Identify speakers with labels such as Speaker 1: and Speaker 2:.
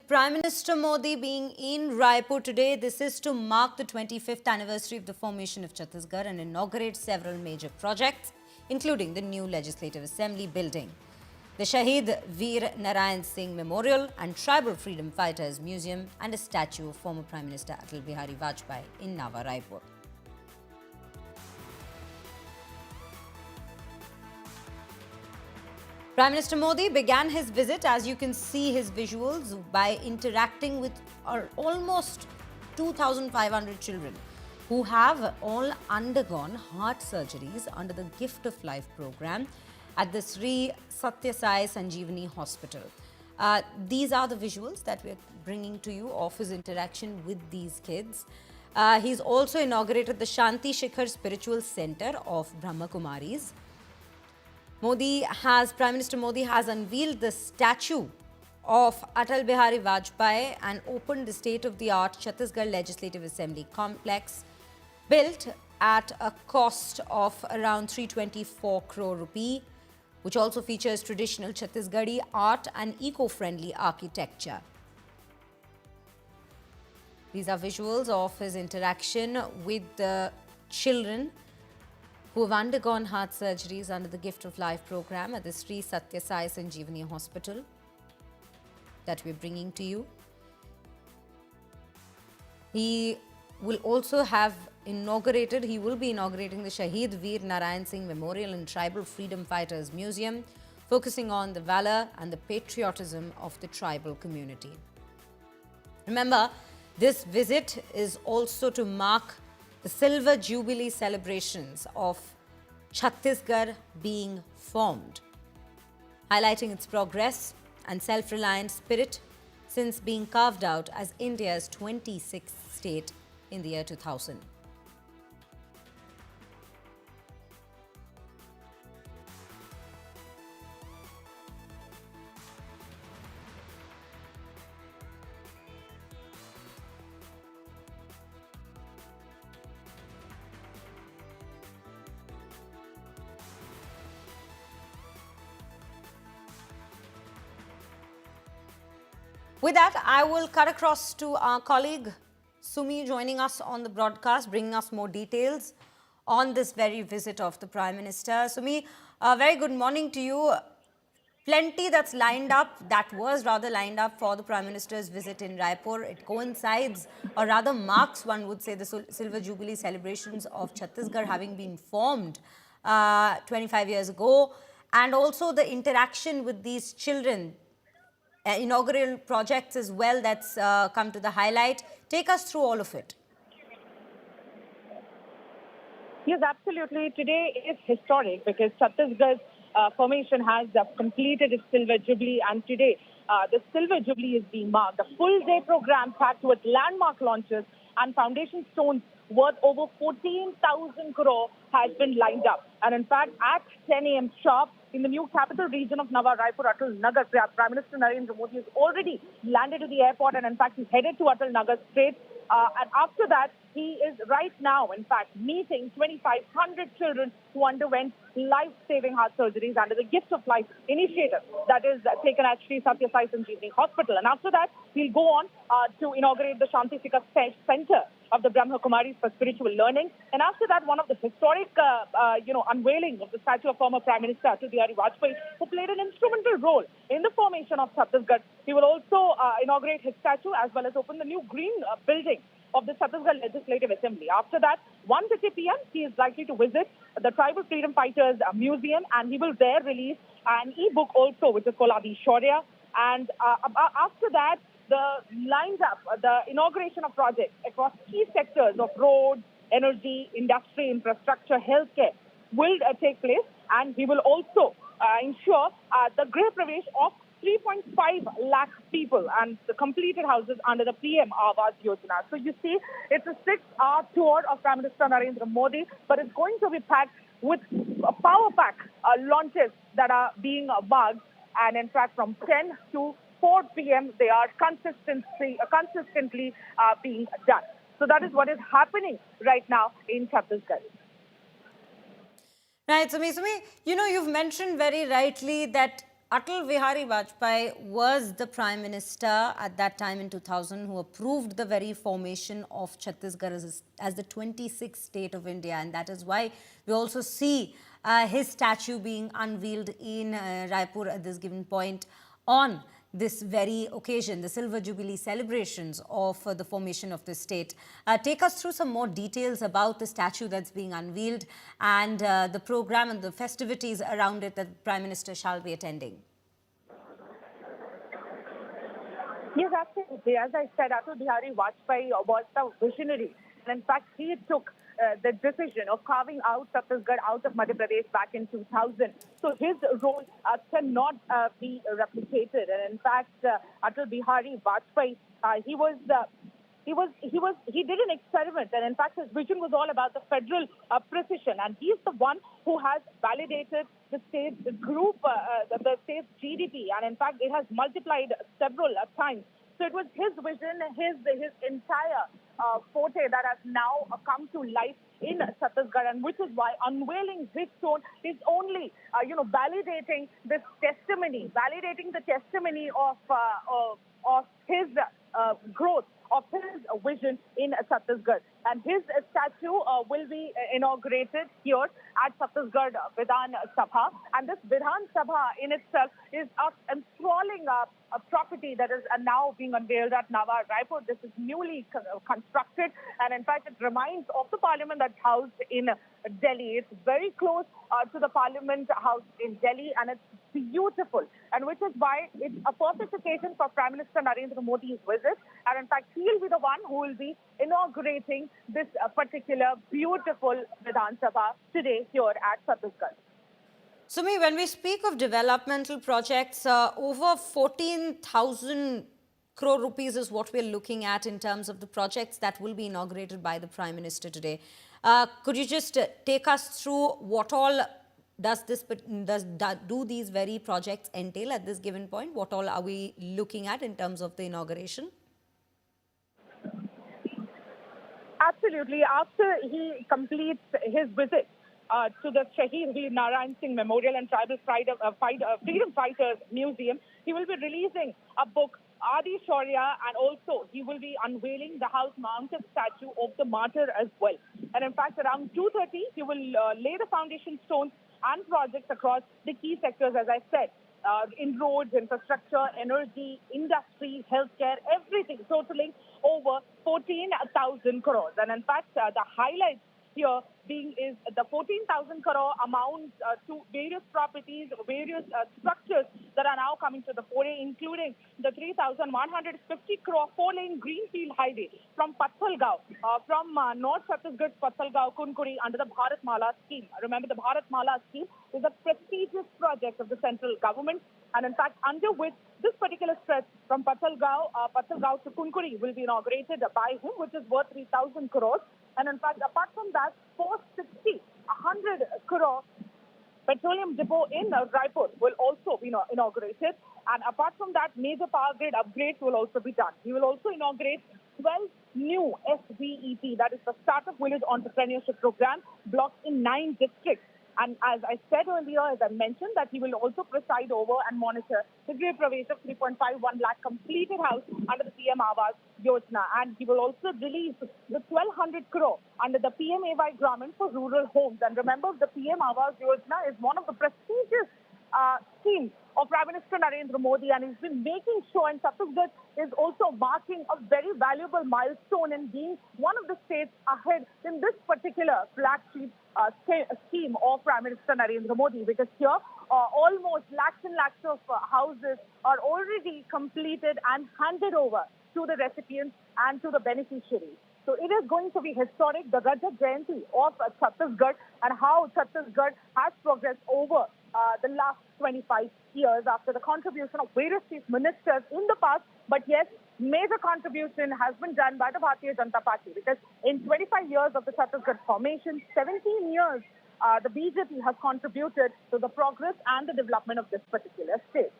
Speaker 1: Prime Minister Modi being in Raipur today, this is to mark the 25th anniversary of the formation of Chhattisgarh and inaugurate several major projects, including the new Legislative Assembly building, the Shaheed Veer Narayan Singh Memorial and Tribal Freedom Fighters Museum, and a statue of former Prime Minister Atal Bihari Vajpayee in Nava Raipur. Prime Minister Modi began his visit, as you can see his visuals, by interacting with almost 2,500 children who have all undergone heart surgeries under the Gift of Life program at the Sathya Sanjeevani Hospital. These are the visuals that we're bringing to you of his interaction with these kids. He's also inaugurated the Shanti Shikhar Spiritual Center of Brahma Kumaris. Prime Minister Modi has unveiled the statue of Atal Bihari Vajpayee and opened the state-of-the-art Chhattisgarh Legislative Assembly complex, built at a cost of around 324 crore rupee, which also features traditional Chhattisgarhi art and eco-friendly architecture. These are visuals of his interaction with the children who have undergone heart surgeries under the Gift of Life program at the Sathya Sanjeevani Hospital that we're bringing to you. He will be inaugurating the Shaheed Veer Narayan Singh Memorial and Tribal Freedom Fighters Museum, focusing on the valor and the patriotism of the tribal community. Remember, this visit is also to mark the Silver Jubilee celebrations of Chhattisgarh being formed, highlighting its progress and self-reliant spirit since being carved out as India's 26th state in the year 2000. With that, I will cut across to our colleague Sumi joining us on the broadcast, bringing us more details on this very visit of the Prime Minister. Sumi, a very good morning to you. Plenty that was rather lined up for the Prime Minister's visit in Raipur. It coincides, or rather marks, one would say, the Silver Jubilee celebrations of Chhattisgarh having been formed 25 years ago, and also the interaction with these children. Inaugural projects as well that's come to the highlight. Take us through all of it.
Speaker 2: Yes, absolutely. Today is historic because Chhattisgarh's formation has completed its Silver Jubilee, and today the Silver Jubilee is being marked. A full-day program packed with landmark launches and foundation stones worth over 14,000 crore has been lined up. And in fact, at 10 a.m. sharp, in the new capital region of Nava Raipur, Atal Nagar, Prime Minister Narendra Modi has already landed to the airport, and in fact, he's headed to Atal Nagar straight. And after that, he is right now, in fact, meeting 2,500 children who underwent life-saving heart surgeries under the Gift of Life initiative that is taken at Sathya Sanjeevani Hospital. And after that, he'll go on to inaugurate the Shanti Shikhar Center of the Brahma Kumaris for spiritual learning. And after that, one of the historic, unveiling of the statue of former Prime Minister Atal Bihari Vajpayee, who played an instrumental role in the formation of Chhattisgarh. He will also inaugurate his statue as well as open the new green building of the Chhattisgarh Legislative Assembly. After that, 1:30 p.m., he is likely to visit the Tribal Freedom Fighters Museum, and he will there release an e-book also, which is called Adi Shaurya. And after that, the inauguration of projects across key sectors of roads, energy, industry, infrastructure, healthcare will take place, and he will also ensure the Griha Pravesh of 3.5 lakh people and the completed houses under the PMAY Yojana. So you see, it's a 6-hour tour of Prime Minister Narendra Modi, but it's going to be packed with power pack launches that are being marked. And in fact, from 10 to 4 p.m., they are consistently being done. So that is what is happening right now in Chhattisgarh.
Speaker 1: Right, Sumi, you've mentioned very rightly that Atal Bihari Vajpayee was the Prime Minister at that time in 2000 who approved the very formation of Chhattisgarh as the 26th state of India. And that is why we also see his statue being unveiled in Raipur at this given point on this very occasion, the Silver Jubilee celebrations of the formation of the state. Take us through some more details about the statue that's being unveiled and the program and the festivities around it that the Prime Minister shall be attending.
Speaker 2: Yes, absolutely. As I said, Atal Bihari Vajpayee was the visionary. And in fact, he took the decision of carving out Chhattisgarh out of Madhya Pradesh back in 2000. So his role cannot be replicated. And in fact, Atal Bihari Vajpayee, he did an experiment, and in fact his vision was all about the federal precision, and he's the one who has validated the state's group, the state's GDP, and in fact it has multiplied several times. So it was his vision, his entire forte that has now come to life in Chhattisgarh, and which is why unveiling his stone is only, validating this testimony, validating the testimony of his growth, of his vision in Chhattisgarh. And his statue will be inaugurated here at Chhattisgarh Vidhan Sabha. And this Vidhan Sabha in itself is an enthralling property that is now being unveiled at Nava Raipur. This is newly constructed, and in fact it reminds of the parliament that's housed in Delhi. It's very close to the parliament house in Delhi, and it's beautiful, and which is why it's a perfect occasion for Prime Minister Narendra Modi's visit. And in fact, he'll be the one who will be inaugurating this particular beautiful Vidhan Sabha today here at Chhattisgarh.
Speaker 1: Sumi, when we speak of developmental projects, over 14,000 crore rupees is what we're looking at in terms of the projects that will be inaugurated by the Prime Minister today. Could you just take us through what all do these very projects entail at this given point? What all are we looking at in terms of the inauguration?
Speaker 2: Absolutely. After he completes his visit to the Shaheed Narayan Singh Memorial and Tribal Freedom Fighters Museum, he will be releasing a book, Adi Shaurya, and also he will be unveiling the house-mounted statue of the martyr as well. And in fact, around 2:30, he will lay the foundation stones and projects across the key sectors, as I said, in roads, infrastructure, energy, industry, healthcare, everything, totaling over 14,000 crores. And in fact, the highlights here being is the 14,000 crore amounts to various properties, various structures that are now coming to the fore, including the 3,150 crore four-lane greenfield highway from Pathalgaon, from North Chhattisgarh, Pathalgaon, Kunkuri, under the Bharatmala scheme. Remember, the Bharatmala scheme is a prestigious project of the central government, and in fact, under which this particular stretch from Pathalgaon to Kunkuri will be inaugurated by him, which is worth 3,000 crores. And in fact, apart from that, 100 crore petroleum depot in Raipur will also be inaugurated. And apart from that, major power grid upgrades will also be done. He will also inaugurate 12 new SVEP, that is the Startup Village Entrepreneurship Program, blocks in 9 districts. And as I said earlier, as I mentioned, that he will also preside over and monitor the Griha Pravesh of 3.51 lakh completed house under the PMAY Yojana. And he will also release the 1,200 crore under the PMAY grant for rural homes. And remember, the PMAY Yojana is one of the prestigious schemes of Prime Minister Narendra Modi, and he's been making sure, and Chhattisgarh is also marking a very valuable milestone in being one of the states ahead in this particular flagship scheme of Prime Minister Narendra Modi, because here almost lakhs and lakhs of houses are already completed and handed over to the recipients and to the beneficiaries. So it is going to be historic, the Rajat Jayanti of Chhattisgarh, and how Chhattisgarh has progressed over the last 25 years after the contribution of various chief ministers in the past. But yes, major contribution has been done by the Bharatiya Janata Party, because in 25 years of the Chhattisgarh formation, 17 years the BJP has contributed to the progress and the development of this particular state.